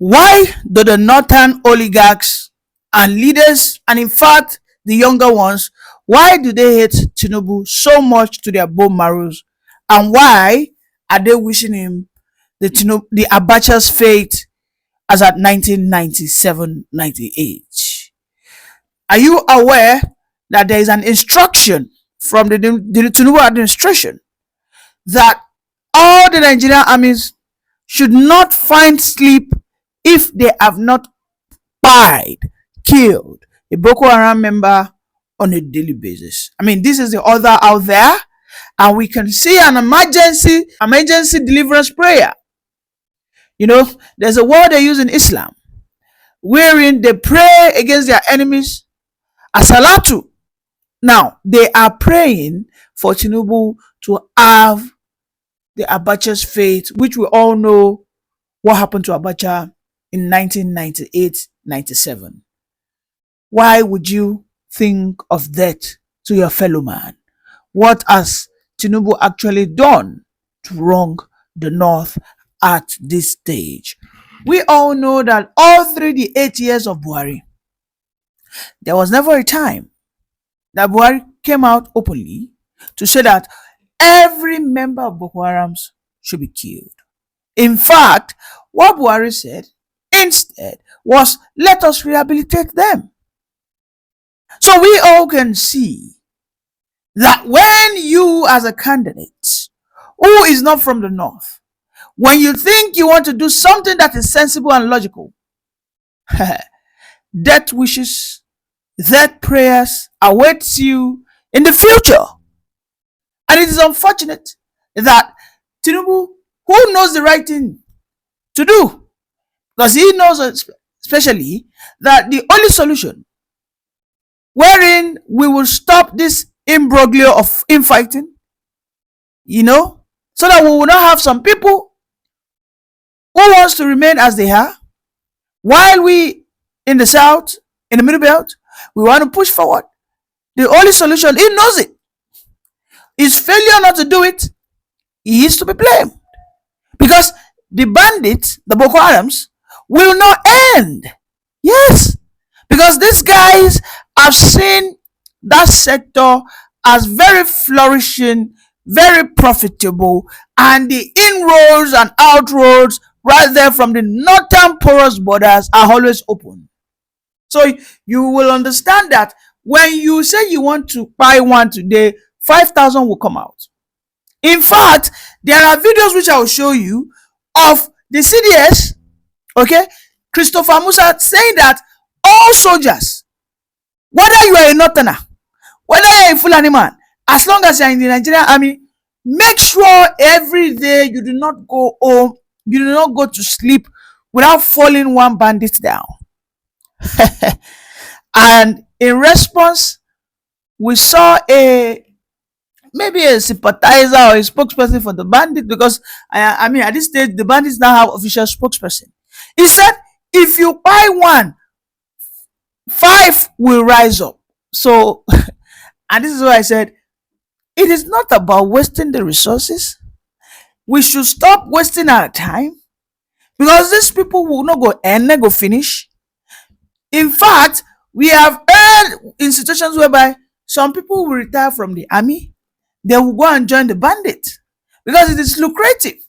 Why do the northern oligarchs and leaders, and in fact the younger ones, why do they hate Tinubu so much to their bone marrows? And why are they wishing him the Abacha's fate as at 1997-98? Are you aware that there is an instruction from the Tinubu administration that all the Nigerian armies should not find sleep if they have not killed a Boko Haram member on a daily basis? I mean, this is the order out there, and we can see an emergency deliverance prayer. You know, there's a word they use in Islam wherein they pray against their enemies, as-salatu. Now, they are praying for Tinubu to have the Abacha's fate, which we all know what happened to Abacha in 1998-97. Why would you think of that to your fellow man? What has Tinubu actually done to wrong the North at this stage? We all know that all through the 8 years of Buhari, there was never a time that Buhari came out openly to say that every member of Boko Haram should be killed. In fact, what Buhari said instead was, let us rehabilitate them. So we all can see that when you, as a candidate who is not from the North, when you think you want to do something that is sensible and logical, death wishes, death prayers awaits you in the future. And it is unfortunate that Tinubu, who knows the right thing to do, because he knows especially that the only solution wherein we will stop this imbroglio of infighting, so that we will not have some people who wants to remain as they are, while we in the South, in the Middle Belt, we want to push forward. The only solution, he knows it. His failure not to do it, he is to be blamed. Because the bandits, the Boko Harams, will not end. Yes. Because these guys have seen that sector as very flourishing, very profitable, and the inroads and outroads right there from the northern porous borders are always open. So you will understand that when you say you want to buy one today, 5,000 will come out. In fact, there are videos which I will show you of the CDS, okay, Christopher Musa, saying that all soldiers, whether you are a northerner, whether you are a Fulani man, as long as you are in the Nigerian army, make sure every day you do not go home, you do not go to sleep without falling one bandit down. And in response, we saw maybe a sympathizer or a spokesperson for the bandit, because I mean, at this stage the bandits now have official spokesperson. He said, if you buy one, 5 will rise up. So and this is why I said, it is not about wasting the resources. We should stop wasting our time, because these people will not go end, they go finish. In fact, we have heard in situations whereby some people will retire from the army, they will go and join the bandits because it is lucrative.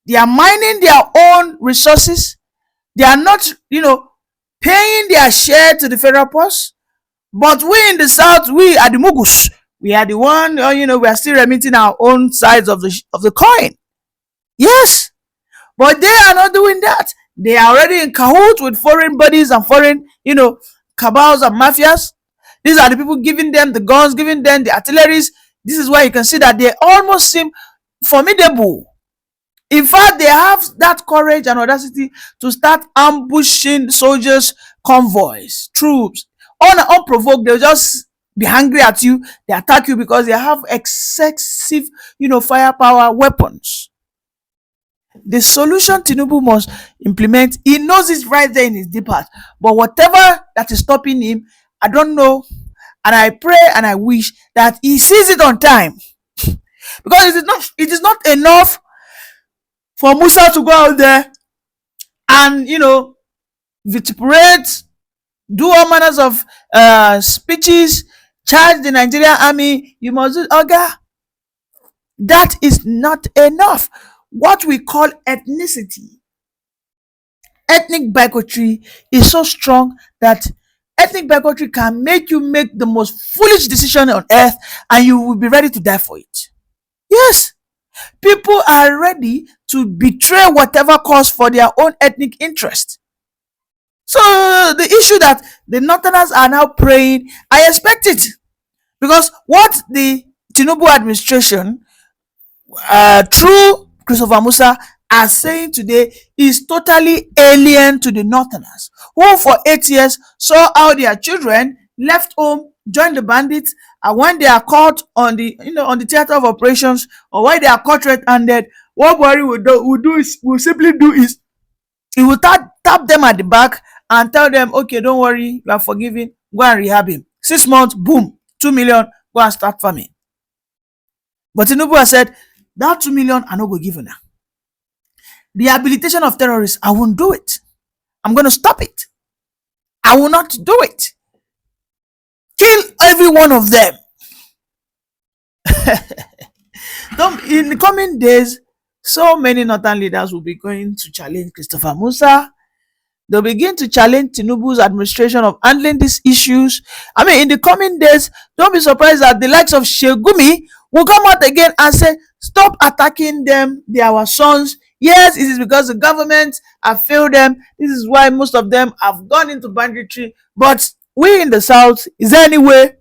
They are mining their own resources. They are not, paying their share to the federal post. But we in the South, we are the Mugus. We are the one, we are still remitting our own sides of the coin. Yes. But they are not doing that. They are already in cahoots with foreign bodies and foreign, cabals and mafias. These are the people giving them the guns, giving them the artilleries. This is why you can see that they almost seem formidable. In fact, they have that courage and audacity to start ambushing soldiers, convoys, troops. Unprovoked, they'll just be angry at you. They attack you because they have excessive, firepower, weapons. The solution Tinubu must implement, he knows it's right there in his deep heart. But whatever that is stopping him, I don't know. And I pray and I wish that he sees it on time. Because it is not enough for Musa to go out there and vituperate, do all manners of speeches, charge the Nigerian army. You must do, oga, that is not enough. What we call ethnicity, ethnic bigotry, is so strong that ethnic bigotry can make you make the most foolish decision on earth, and you will be ready to die for it. Yes, people are ready to betray whatever cause for their own ethnic interest. So the issue that the Northerners are now praying, I expect it, because what the Tinubu administration, through Christopher Musa, are saying today is totally alien to the Northerners, who for 8 years saw how their children left home, joined the bandits, and when they are caught on the on the theater of operations, or when they are caught red-handed, what Buhari will simply do is he will tap them at the back and tell them, okay, don't worry, you are forgiven, go and rehab him. 6 months, boom, 2 million, go and start farming. But Tinubu has said, that 2 million I no go give una. Rehabilitation of terrorists, I won't do it. I'm going to stop it. I will not do it. Kill every one of them. In the coming days, so many northern leaders will be going to challenge Christopher Musa. They'll begin to challenge Tinubu's administration of handling these issues. I mean, in the coming days, don't be surprised that the likes of Shegumi will come out again and say, stop attacking them. They are our sons. Yes, it is because the government have failed them. This is why most of them have gone into banditry. But we in the South, is there any way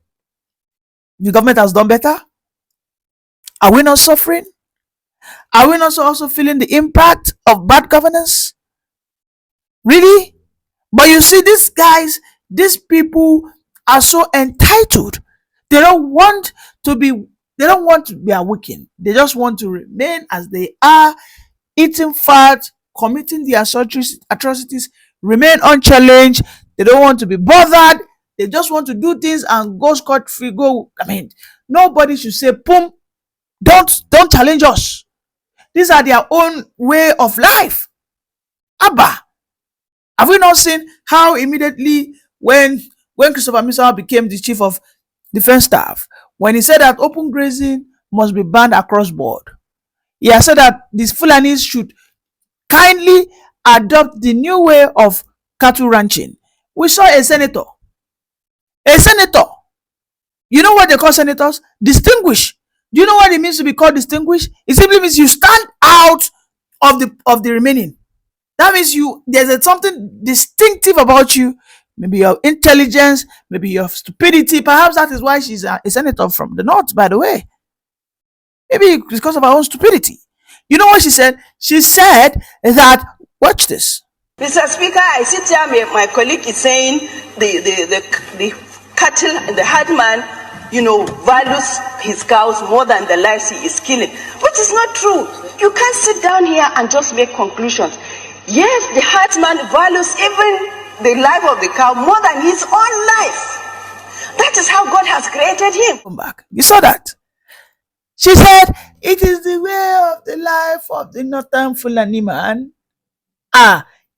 the government has done better? Are we not suffering? Are we not also feeling the impact of bad governance? Really? But you see, these guys, these people are so entitled. They don't want to be awakened. They just want to remain as they are, eating fat, committing the atrocities, remain unchallenged. They don't want to be bothered. They just want to do things and go scot-free. Nobody should say, "Boom, don't challenge us." These are their own way of life. Abba, have we not seen how immediately when Christopher Musa became the chief of defense staff, when he said that open grazing must be banned across board, he has said that these Fulanis should kindly adopt the new way of cattle ranching. We saw a senator. You know what they call senators? Distinguished. Do you know what it means to be called distinguished? It simply means you stand out of the remaining. That means there's something distinctive about you. Maybe your intelligence, maybe your stupidity. Perhaps that is why she's a senator from the north, by the way. Maybe because of her own stupidity. You know what she said? She said that, watch this. Mr. Speaker, I sit here, my colleague is saying the cattle, the herdman, values his cows more than the lives he is killing, which is not true. You can't sit down here and just make conclusions. Yes, the herdsman values even the life of the cow more than his own life. That is how God has created him. Come back. You saw that? She said, it is the way of the life of the northern Fulani man.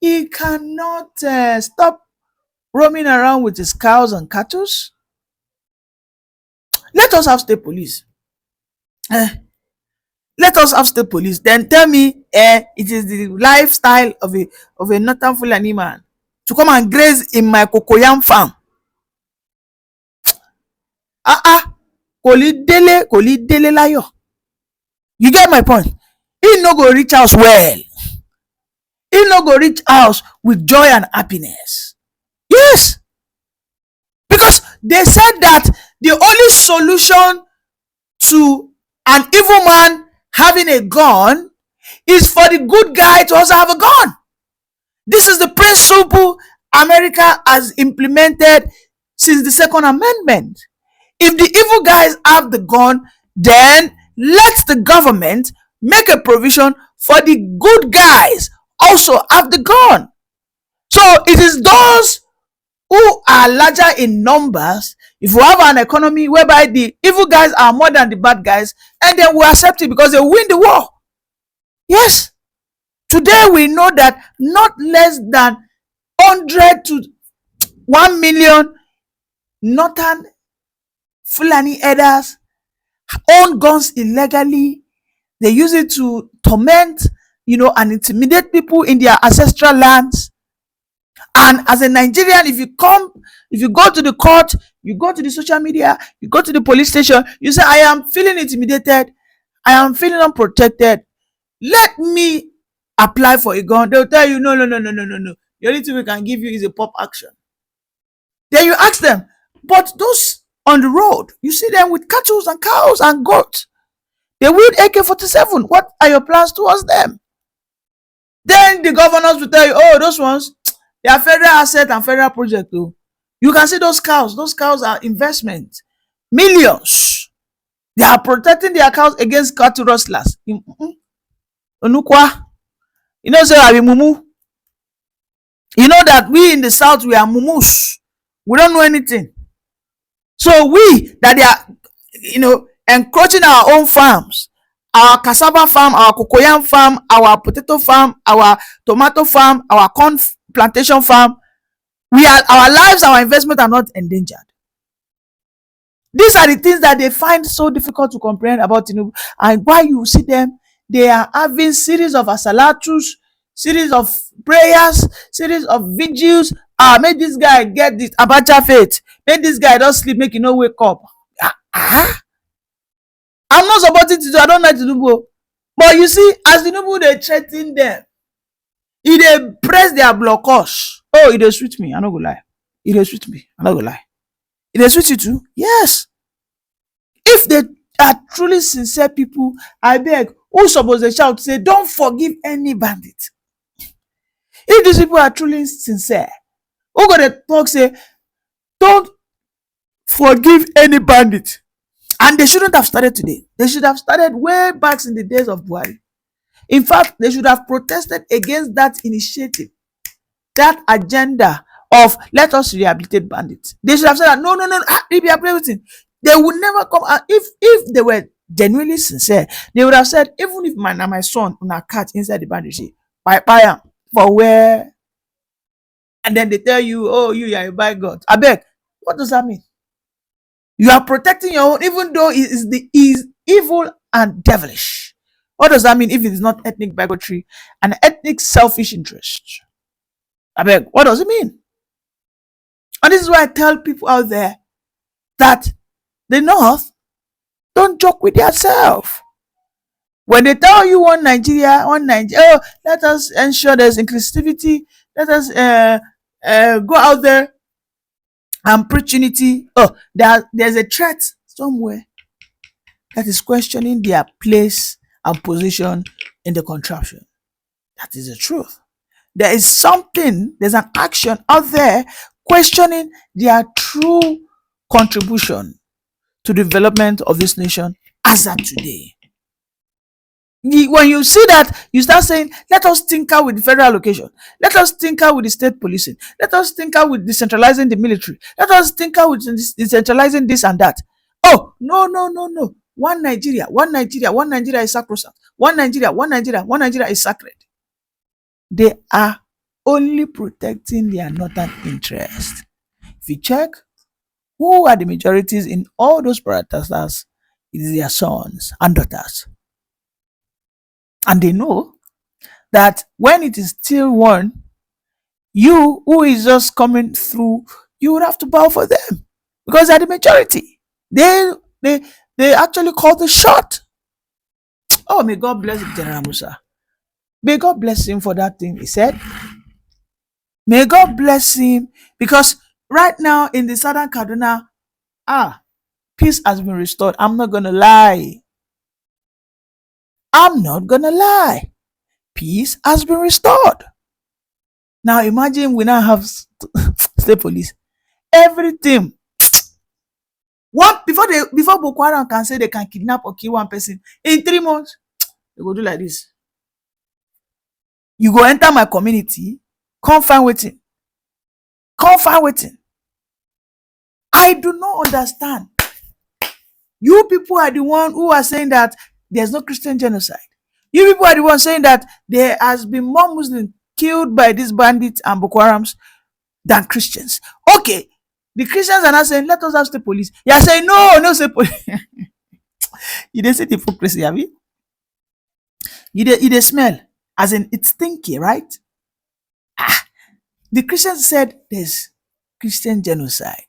He cannot stop roaming around with his cows and cattle. Let us have state police. Let us have state police. Then tell me, it is the lifestyle of a northern Fulani man to come and graze in my cocoyam farm. Koli dele layo. You get my point? He no go reach house well. He no go reach house with joy and happiness. Yes. Because they said that the only solution to an evil man having a gun is for the good guy to also have a gun. This is the principle America has implemented since the Second Amendment. If the evil guys have the gun, then let the government make a provision for the good guys also have the gun. So it is those who are larger in numbers. If we have an economy whereby the evil guys are more than the bad guys, and then we accept it because they win the war. Yes. Today we know that not less than 100 to 1 million northern Fulani herders own guns illegally. They use it to torment, and intimidate people in their ancestral lands. And as a Nigerian, if you go to the court, you go to the social media, you go to the police station, you say, I am feeling intimidated, I am feeling unprotected, let me apply for a gun. They'll tell you, no, no, no, no, no, no, no. The only thing we can give you is a pop action. Then you ask them, but those on the road, you see them with cattle and cows and goats. They wield AK-47. What are your plans towards them? Then the governors will tell you, oh, those ones, they are federal asset and federal project. Oh. You can see those cows. Those cows are investment. Millions. They are protecting their cows against cattle rustlers. Onukwa. You know, say I be mumu. You know that we in the south, we are mumus. We don't know anything. So we, that they are, encroaching our own farms, our cassava farm, our cocoyam farm, our potato farm, our tomato farm, our corn plantation farm, our lives, our investment are not endangered. These are the things that they find so difficult to comprehend about Tinubu. And why you see them, they are having series of asalatus, series of prayers, series of vigils. Make this guy get this Abacha faith. Make this guy don't sleep, make he no wake up. I'm not supporting Tinubu. I don't like Tinubu. But you see, as Tinubu, they threaten them. If they press their blockers, oh, it dey sweet me. I no go lie. It dey sweet me. I no go lie. It dey sweet you too? Yes. If they are truly sincere people, I beg, who suppose dey shout say, don't forgive any bandit? If these people are truly sincere, who go dey talk say, don't forgive any bandit? And they shouldn't have started today. They should have started way back in the days of Buhari. In fact, they should have protested against that initiative, that agenda of let us rehabilitate bandits. They should have said that no, rehabilitating. They would never come. If they were genuinely sincere, they would have said, even if my son on a cat inside the bandit, buy for where? And then they tell you, oh, you are a by God. I beg, what does that mean? You are protecting your own, even though it is evil and devilish. What does that mean if it is not ethnic bigotry and ethnic selfish interest? I beg, what does it mean? And this is why I tell people out there that the North don't joke with yourself. When they tell you one Nigeria, oh, let us ensure there's inclusivity, let us go out there and preach unity. Oh, there's a threat somewhere that is questioning their place and position in the contraption. That is the truth. There is something, there's an action out there questioning their true contribution to the development of this nation as at today. When you see that, you start saying, let us tinker with the federal allocation. Let us tinker with the state policing. Let us tinker with decentralizing the military. Let us tinker with decentralizing this and that. Oh, no. One Nigeria is sacrosanct. One Nigeria is sacred. They are only protecting their northern interest. If you check, who are the majorities in all those protesters? It is their sons and daughters. And they know that when it is still one, you who is just coming through, you would have to bow for them because they are the majority. They actually call the shot. Oh, may God bless Gen.Musa. May God bless him for that thing he said. May God bless him because right now in the southern Kaduna, peace has been restored. I'm not gonna lie. Peace has been restored. Now imagine we now have state police. Everything. Before Boko Haram can say they can kidnap or kill one person in 3 months, they go do like this. You go enter my community, come find waiting. I do not understand. You people are the one who are saying that there's no Christian genocide. You people are the ones saying that there has been more Muslims killed by these bandits and Boko Harams than Christians. Okay, the Christians are not saying, let us have state police. You are saying, no, no state police. You didn't see the hypocrisy, have you? You dey smell. As in, it's stinky, right? The Christians said there's Christian genocide,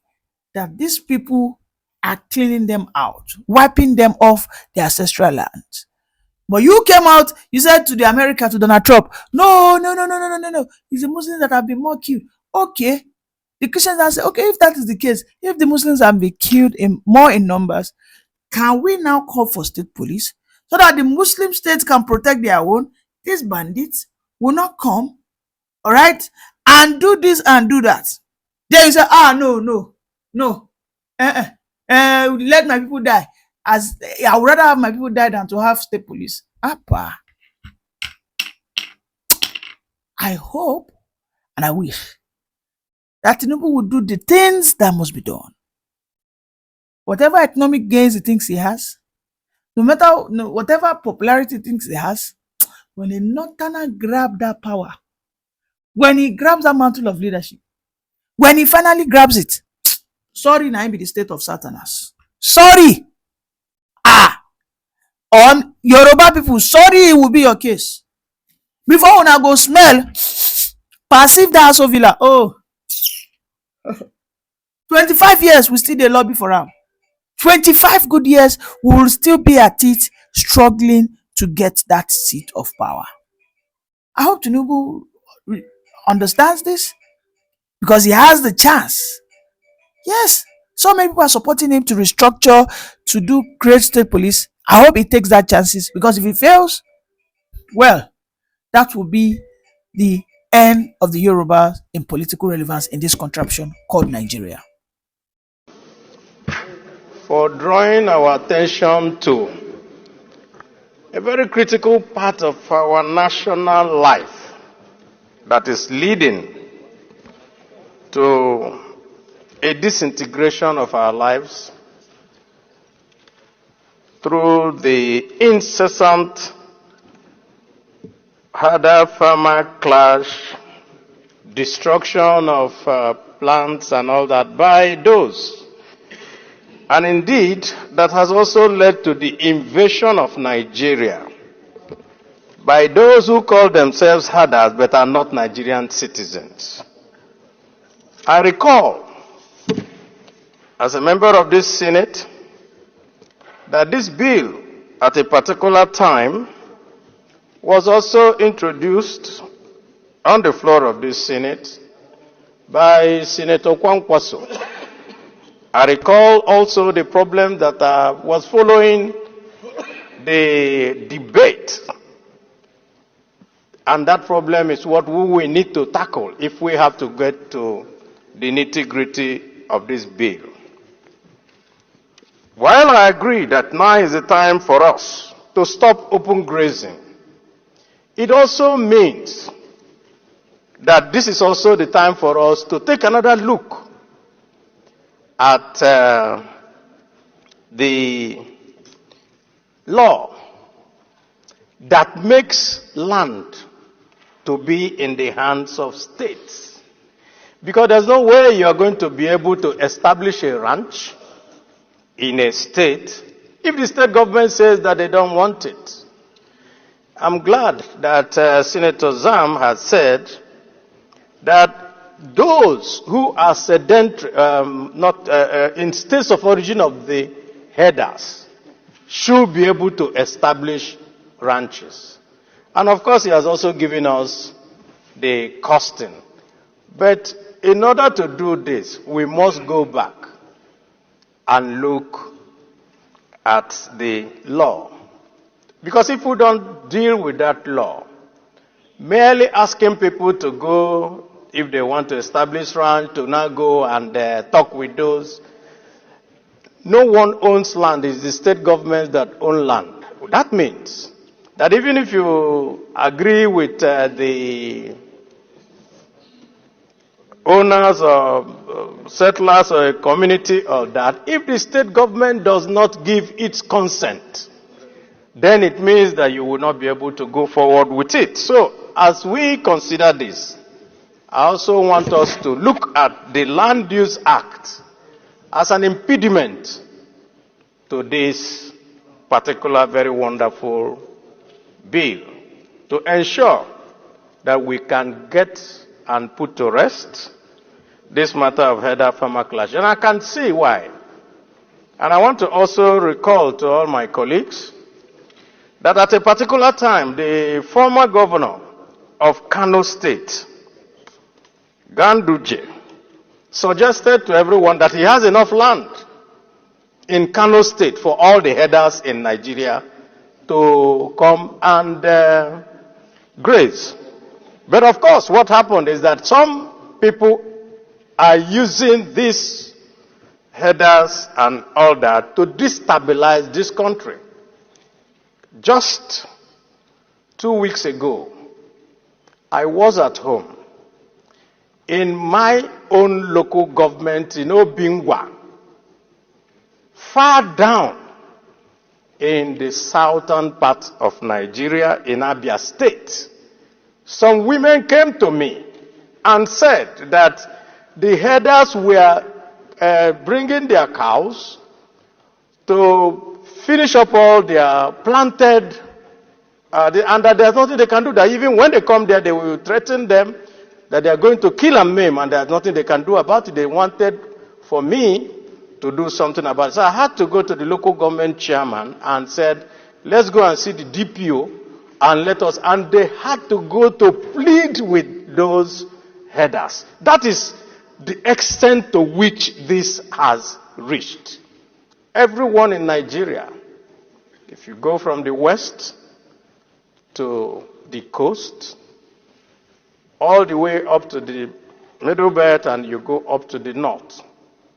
that these people are cleaning them out, wiping them off their ancestral lands. But you came out, you said to the America, to Donald Trump, no, no, no, no, no, no, no, no. It's the Muslims that have been more killed. Okay. The Christians are saying, okay, if that is the case, if the Muslims have been killed more in numbers, can we now call for state police so that the Muslim states can protect their own? These bandits will not come, all right, and do this and do that. Then you say, no, no, no. Let my people die. As I would rather have my people die than to have state police. Appa. I hope and I wish that Tinubu would do the things that must be done. Whatever economic gains he thinks he has, no matter whatever popularity he thinks he has, when a northerner grab that power, when he grabs that mantle of leadership, when he finally grabs it, sorry, na him be the state of Satanas. Sorry. On Yoruba people, sorry, it will be your case. Before una go smell, passive that Aso Villa. Oh, 25 years we still dey lobby for am. 25 good years we will still be at it, struggling to get that seat of power. I hope Tinubu understands this, because he has the chance. Yes, so many people are supporting him to restructure, to do great state police. I hope he takes that chances, because if he fails, well, that will be the end of the Yorubas in political relevance in this contraption called Nigeria. For drawing our attention to a very critical part of our national life that is leading to a disintegration of our lives through the incessant herder-farmer clash, destruction of plants and all that by those. And indeed, that has also led to the invasion of Nigeria by those who call themselves herders but are not Nigerian citizens. I recall, as a member of this Senate, that this bill at a particular time was also introduced on the floor of this Senate by Senator Kwankwaso. I recall also the problem that was following the debate, and that problem is what we will need to tackle if we have to get to the nitty-gritty of this bill. While I agree that now is the time for us to stop open grazing, it also means that this is also the time for us to take another look at the law that makes land to be in the hands of states. Because there's no way you are going to be able to establish a ranch in a state if the state government says that they don't want it. I'm glad that Senator Zam has said that those who are sedentary, in states of origin of the herders, should be able to establish ranches. And of course, he has also given us the costing. But in order to do this, we must go back and look at the law. Because if we don't deal with that law, merely asking people to go, if they want to establish ranch, to now go and talk with those. No one owns land. It's the state governments that own land. That means that even if you agree with the owners or settlers or a community or that, if the state government does not give its consent, then it means that you will not be able to go forward with it. So, as we consider this, I also want us to look at the Land Use Act as an impediment to this particular very wonderful bill, to ensure that we can get and put to rest this matter of header-farmer clash. And I can see why. And I want to also recall to all my colleagues that at a particular time, the former governor of Kano State, Ganduje, suggested to everyone that he has enough land in Kano State for all the headers in Nigeria to come and graze. But of course, what happened is that some people are using these headers and all that to destabilize this country. Just 2 weeks ago, I was at home in my own local government in Obingwa, far down in the southern part of Nigeria in Abia State. Some women came to me and said that the herders were bringing their cows to finish up all their planted, and that there's nothing they can do. That even when they come there, they will threaten them that they are going to kill and maim, and there's nothing they can do about it. They wanted for me to do something about it. So I had to go to the local government chairman and said, let's go and see the DPO and they had to go to plead with those headers. That is the extent to which this has reached. Everyone in Nigeria, if you go from the west to the coast, all the way up to the middle belt and you go up to the north,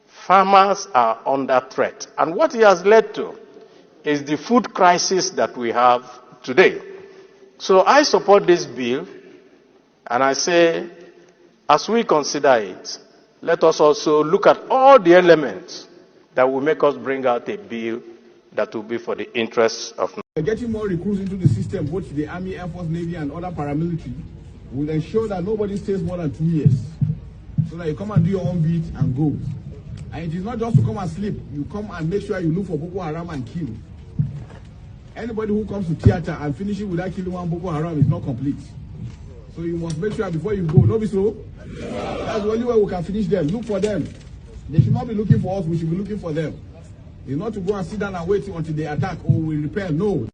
farmers are under threat. And what it has led to is the food crisis that we have today. So I support this bill, and I say, as we consider it, let us also look at all the elements that will make us bring out a bill that will be for the interests of. Getting more recruits into the system, both the Army, Air Force, Navy, and other paramilitary, will ensure that nobody stays more than 2 years. So that you come and do your own beat and go. And it is not just to come and sleep. You come and make sure you look for Boko Haram and kill. Anybody who comes to theater and finishes without killing one Boko Haram is not complete. So you must make sure before you go. No be so? That's the only way we can finish them. Look for them. They should not be looking for us. We should be looking for them. It's not to go and sit down and wait until they attack or we repel. No.